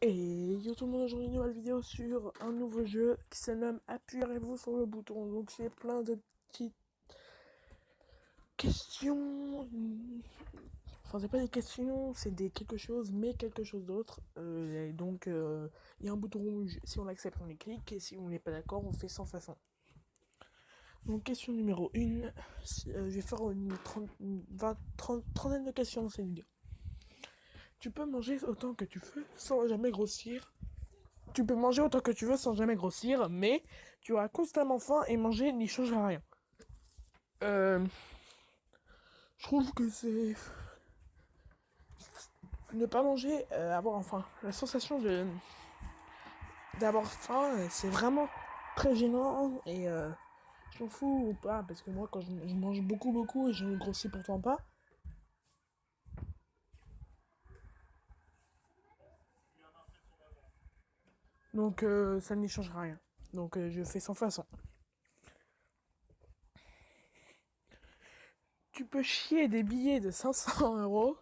Et yo tout le monde, aujourd'hui une nouvelle vidéo sur un nouveau jeu qui se nomme Appuyez-vous sur le bouton. Donc c'est plein de petites questions. Enfin c'est pas des questions, c'est des quelque chose mais quelque chose d'autre. Et donc il y a un bouton rouge, si on l'accepte on y clique et si on n'est pas d'accord on fait sans façon. Donc question numéro 1, je vais faire trentaine de questions dans cette vidéo. Tu peux manger autant que tu veux sans jamais grossir. Tu peux manger autant que tu veux sans jamais grossir, mais tu auras constamment faim et manger n'y changera rien. Euh, je trouve que c'est ne pas manger, avoir enfin la sensation de d'avoir faim, c'est vraiment très gênant et je m'en fous ou pas parce que moi quand je mange beaucoup et je ne grossis pourtant pas. Donc ça n'y changera rien. Donc je fais sans façon. Tu peux chier des billets de 500 €.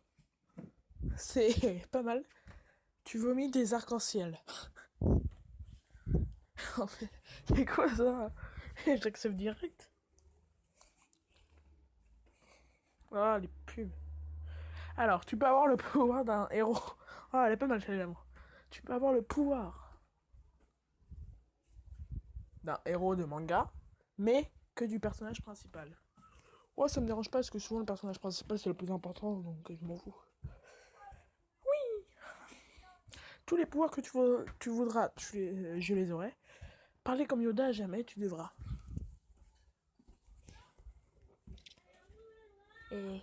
C'est pas mal. Tu vomis des arcs-en-ciel. En fait, c'est quoi ça? J'accepte direct. Ah, les pubs. Alors, tu peux avoir le pouvoir d'un héros. Ah, elle est pas mal celle-là, moi. Tu peux avoir le pouvoir d'un héros de manga, mais que du personnage principal. Ouais, ça me dérange pas parce que souvent le personnage principal c'est le plus important, donc je m'en fous. Tous les pouvoirs que tu voudras, je les aurai. Parler comme Yoda à jamais, tu devras. Euh,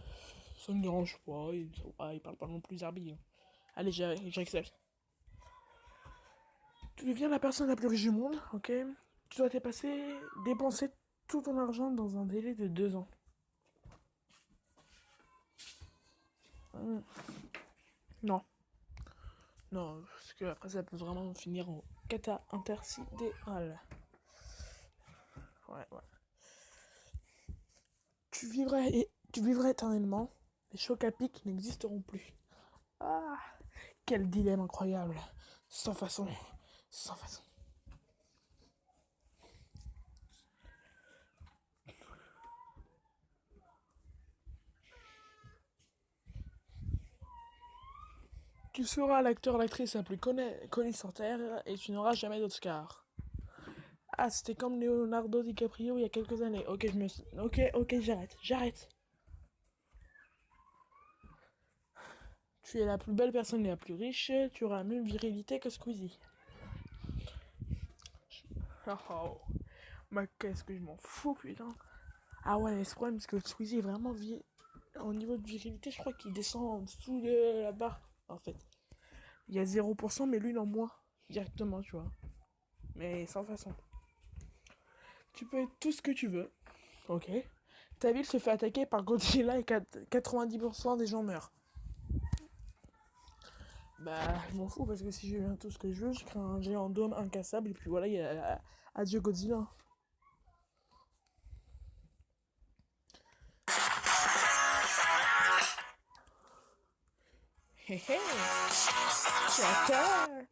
ça me dérange pas, il parle pas non plus Zarbi. Allez, j'accepte. Tu deviens la personne la plus riche du monde, ok. Tu dois dépenser tout ton argent dans un délai de 2 ans. Non. Non, parce que après ça peut vraiment finir en cata intersidérale. Ouais. Tu vivrais éternellement. Les chocs à pic n'existeront plus. Ah, quel dilemme incroyable. Sans façon. Sans façon. Tu seras l'actrice la plus connue sur Terre et tu n'auras jamais d'Oscar. Ah, c'était comme Leonardo DiCaprio il y a quelques années. Ok, j'arrête. Tu es la plus belle personne et la plus riche, tu auras la même virilité que Squeezie. Oh, bah qu'est-ce que je m'en fous, putain. Ah ouais, c'est problème parce que Squeezie est vraiment au niveau de virilité, je crois qu'il descend en dessous de la barre, en fait. Il y a 0%, mais lui, il en moins, directement, tu vois. Mais sans façon. Tu peux être tout ce que tu veux, ok. Ta ville se fait attaquer par Godzilla et 90% des gens meurent. Bah, je m'en fous parce que si je viens tout ce que je veux, je crée un géant dôme incassable et puis voilà, il y a adieu Godzilla. Hé hé,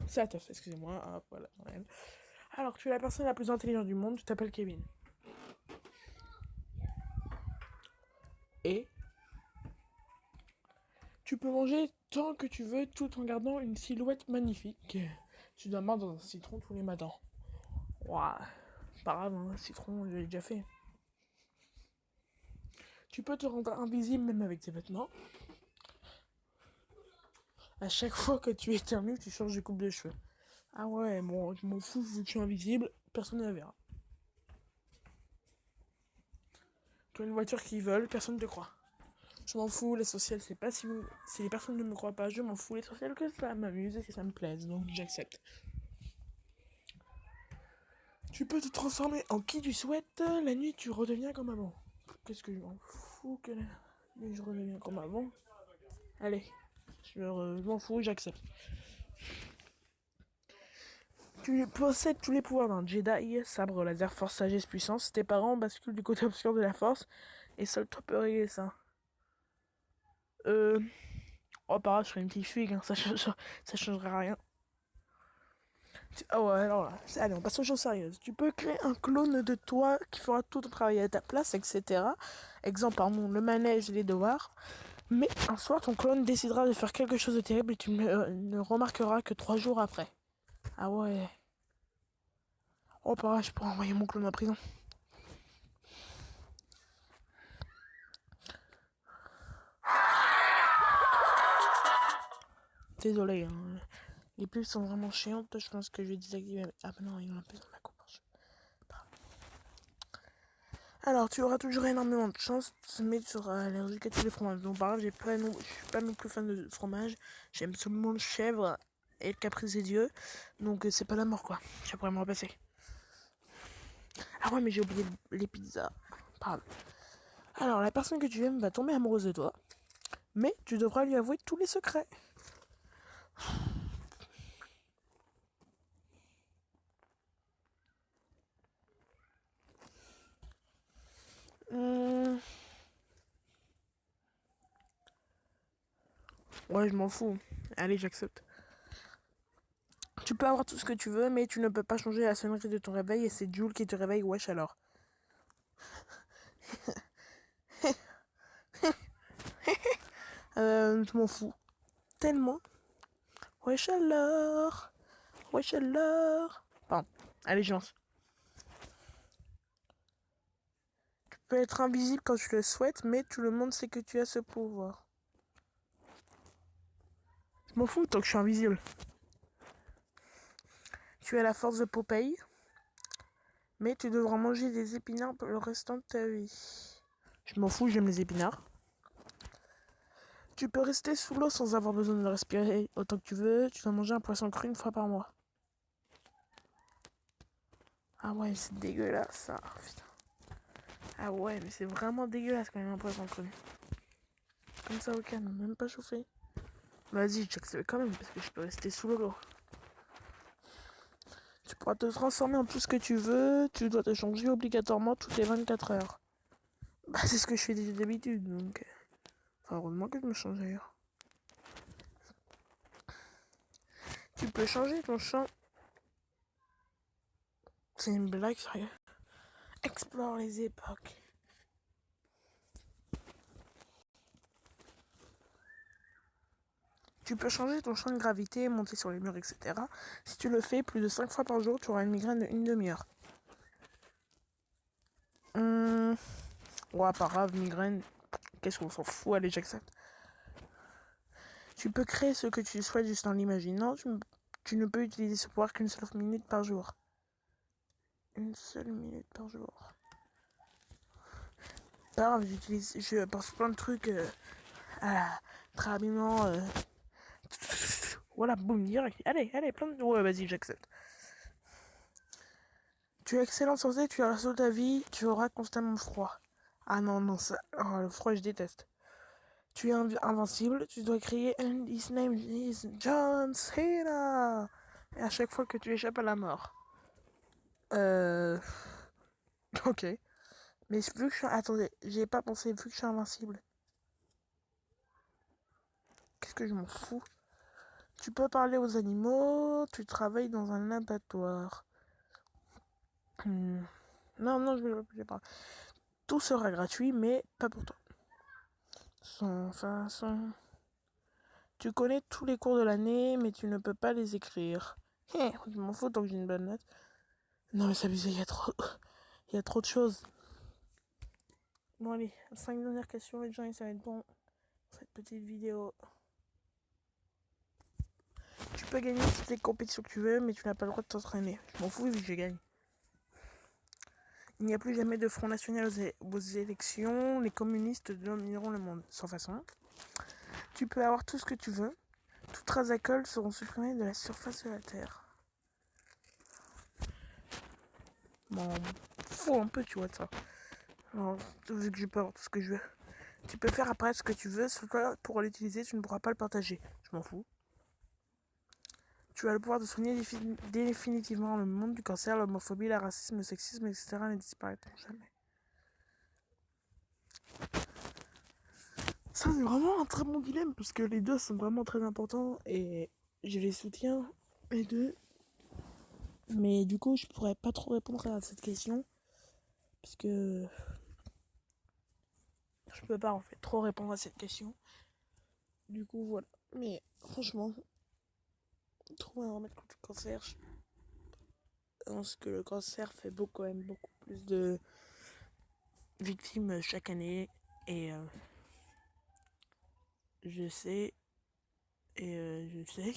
c'est à teuf, excusez-moi. Ah, voilà. Alors, tu es la personne la plus intelligente du monde, tu t'appelles Kevin. Et tu peux manger tant que tu veux tout en gardant une silhouette magnifique. Tu dois mordre dans un citron tous les matins. Ouah, pas grave, hein, citron, j'ai déjà fait. Tu peux te rendre invisible même avec tes vêtements. À chaque fois que tu éternues, tu changes de coupe de cheveux. Ah ouais, bon, je m'en fous, vu que je suis invisible, personne ne la verra. Tu as une voiture qui vole, personne ne te croit. Je m'en fous, l'essentiel c'est pas si les personnes ne me croient pas, je m'en fous, l'essentiel que ça m'amuse et que ça me plaise, donc j'accepte. Tu peux te transformer en qui tu souhaites, la nuit tu redeviens comme avant. Qu'est-ce que je m'en fous que la nuit je redeviens comme avant. Allez, je m'en fous, j'accepte. Tu possèdes tous les pouvoirs d'un Jedi, sabre laser, force, sagesse, puissance. Tes parents basculent du côté obscur de la force et seul toi peux régler ça. Oh, par je serais une petite fille, hein, ça changera rien. Ah ouais, alors là, allez, on passe aux choses sérieuses. Tu peux créer un clone de toi qui fera tout ton travail à ta place, etc. Exemple, pardon, le manège, les devoirs. Mais un soir, ton clone décidera de faire quelque chose de terrible et tu ne remarqueras que 3 jours après. Ah ouais. Oh, pareil, je pourrais envoyer mon clone en prison. Désolé, hein. Les pubs sont vraiment chiantes, je pense que je vais désactiver. Ah bah non, il y en a plus dans ma coupe. Alors, tu auras toujours énormément de chance, mais tu seras allergique à tous les fromages. Donc, par exemple, je suis pas non plus fan de fromage. J'aime seulement le chèvre et le caprice des dieux. Donc, c'est pas la mort, quoi. Ça pourrait me repasser. Ah ouais, mais j'ai oublié les pizzas. Pardon. Alors, la personne que tu aimes va tomber amoureuse de toi, mais tu devras lui avouer tous les secrets. Hum, Ouais, je m'en fous. Allez, j'accepte. Tu peux avoir tout ce que tu veux, mais tu ne peux pas changer la sonnerie de ton réveil et c'est Jules qui te réveille, wesh alors. Je m'en fous. Tellement. Wesh alors. Wesh alors. Pardon. Allégeance. Tu peux être invisible quand tu le souhaites, mais tout le monde sait que tu as ce pouvoir. Je m'en fous tant que je suis invisible. Tu as la force de Popeye, mais tu devras manger des épinards pour le restant de ta vie. Je m'en fous, j'aime les épinards. Tu peux rester sous l'eau sans avoir besoin de respirer autant que tu veux. Tu dois manger un poisson cru 1 fois par mois. Ah ouais, c'est dégueulasse ça. Putain. Ah ouais, mais c'est vraiment dégueulasse quand même un poisson cru. Comme ça au calme, même pas chauffé. Vas-y, j'accepte quand même parce que je peux rester sous l'eau. Tu pourras te transformer en tout ce que tu veux. Tu dois te changer obligatoirement toutes les 24 heures. Bah, c'est ce que je fais d'habitude donc. Enfin, heureusement que je me change d'ailleurs. Tu peux changer ton champ. C'est une blague, sérieux. Explore les époques. Tu peux changer ton champ de gravité, monter sur les murs, etc. Si tu le fais plus de 5 fois par jour, tu auras une migraine de 1 demi-heure. Ouais, pas grave, migraine. Qu'est-ce qu'on s'en fout, allez, j'accepte. Tu peux créer ce que tu souhaites juste en l'imaginant. Tu ne peux utiliser ce pouvoir qu'une seule minute par jour. Une seule minute par jour. Pas grave, je pense plein de trucs très rapidement. Voilà, boum, direct. Allez, plein de. Ouais, vas-y, j'accepte. Tu es excellent en santé, tu as la ta vie, tu auras constamment froid. Ah non, non, ça. Oh, le froid, je déteste. Tu es invincible, tu dois crier And his name is John Cena. Et à chaque fois que tu échappes à la mort. Ok. Mais vu que je suis. Attendez, j'ai pas pensé, vu que je suis invincible. Qu'est-ce que je m'en fous? Tu peux parler aux animaux, tu travailles dans un abattoir. Non, non, je vais pas. Tout sera gratuit, mais pas pour toi. Sans façon. Tu connais tous les cours de l'année, mais tu ne peux pas les écrire. Je m'en fous tant que j'ai une bonne note. Non, mais c'est abusé, il y a trop. Il y a trop de choses. Bon, allez, 5 dernières questions, les gens, ça va être bon. Cette petite vidéo. Tu peux gagner toutes les compétitions que tu veux, mais tu n'as pas le droit de t'entraîner. Je m'en fous vu que je gagne. Il n'y a plus jamais de Front National aux élections. Les communistes domineront le monde. Sans façon. Tu peux avoir tout ce que tu veux. Toutes traces d'alcool seront supprimées de la surface de la Terre. Bon, faut un peu, tu vois, de ça. Alors, vu que je peux avoir tout ce que je veux. Tu peux faire apparaître ce que tu veux, sauf que pour l'utiliser, tu ne pourras pas le partager. Je m'en fous. Tu as le pouvoir de soigner définitivement le monde du cancer, l'homophobie, le racisme, le sexisme, etc. ne disparaîtront jamais. Ça, c'est vraiment un très bon dilemme, parce que les deux sont vraiment très importants, et je les soutiens, les deux. Mais du coup, je pourrais pas trop répondre à cette question. Parce que je peux pas en fait trop répondre à cette question. Du coup, voilà. Mais franchement, trouver un remède contre le cancer, je pense que le cancer fait quand même beaucoup plus de victimes chaque année. Et je sais. Je sais.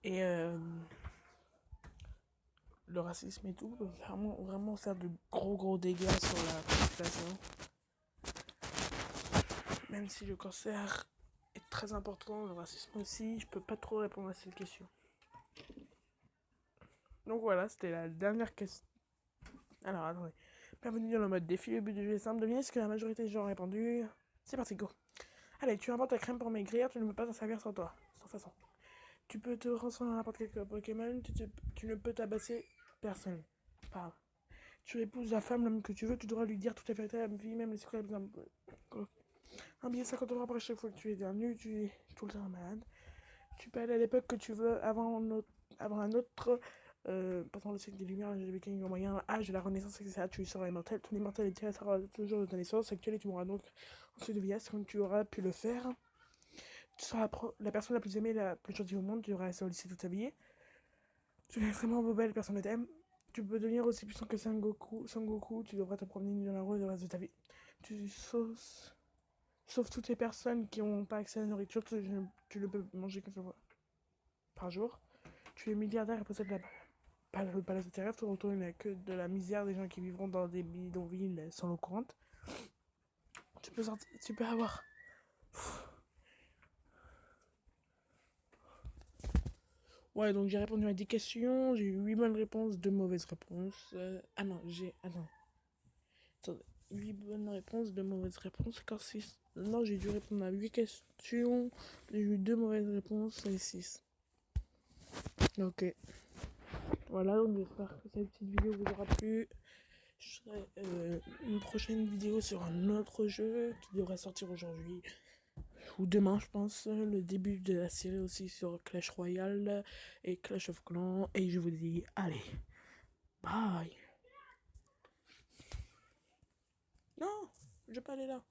Et le racisme et tout peut vraiment, vraiment faire de gros dégâts sur la population. Même si le cancer est très important, le racisme aussi, je peux pas trop répondre à cette question. Donc voilà, c'était la dernière question. Alors attendez. Bienvenue dans le mode défi. Le but du jeu est simple. Devinez ce que la majorité des gens ont répondu. C'est parti, go. Allez, tu inventes ta crème pour maigrir, tu ne peux pas t'en servir sans toi. Sans façon. Tu peux te transformer en n'importe quel Pokémon, tu ne peux tabasser personne. Parle. Tu épouses la femme, l'homme que tu veux, tu devras lui dire toute la vérité à la vie, même les secrets les plus importants. Un billet 50 € après chaque fois que tu es nu, tu es tout le temps malade. Tu peux aller à l'époque que tu veux avant un autre. Pendant le siècle des Lumières, les Vikings au Moyen Âge, la Renaissance, etc. Tu seras immortel. Ton immortalité sera toujours de ta naissance actuelle et tu mourras donc ensuite de vieillesse quand tu auras pu le faire. Tu seras la personne la plus aimée, la plus gentille au monde. Tu devras rester au lycée toute ta vie. Tu es extrêmement belle, personne ne t'aime. Tu peux devenir aussi puissant que Sangoku, tu devras te promener dans la rue le reste de ta vie. Tu sauves toutes les personnes qui n'ont pas accès à la nourriture, tu le peux manger qu'une seule fois par jour. Tu es milliardaire et possèdes le palais terrestre, autour il n'y a que de la misère des gens qui vivront dans des bidonvilles sans l'eau courante. Tu peux avoir. Ouais, donc j'ai répondu à 10 questions, j'ai eu 8 bonnes réponses, 2 mauvaises réponses. Ah non, Attends. Attendez. 8 bonnes réponses, 2 mauvaises réponses, encore 6. Non, j'ai dû répondre à 8 questions, j'ai eu 2 mauvaises réponses et 6. Ok. Voilà, donc j'espère que cette petite vidéo vous aura plu. Je ferai une prochaine vidéo sur un autre jeu qui devrait sortir aujourd'hui ou demain, je pense. Le début de la série aussi sur Clash Royale et Clash of Clans. Et je vous dis, allez, bye. Non, je vais pas aller là.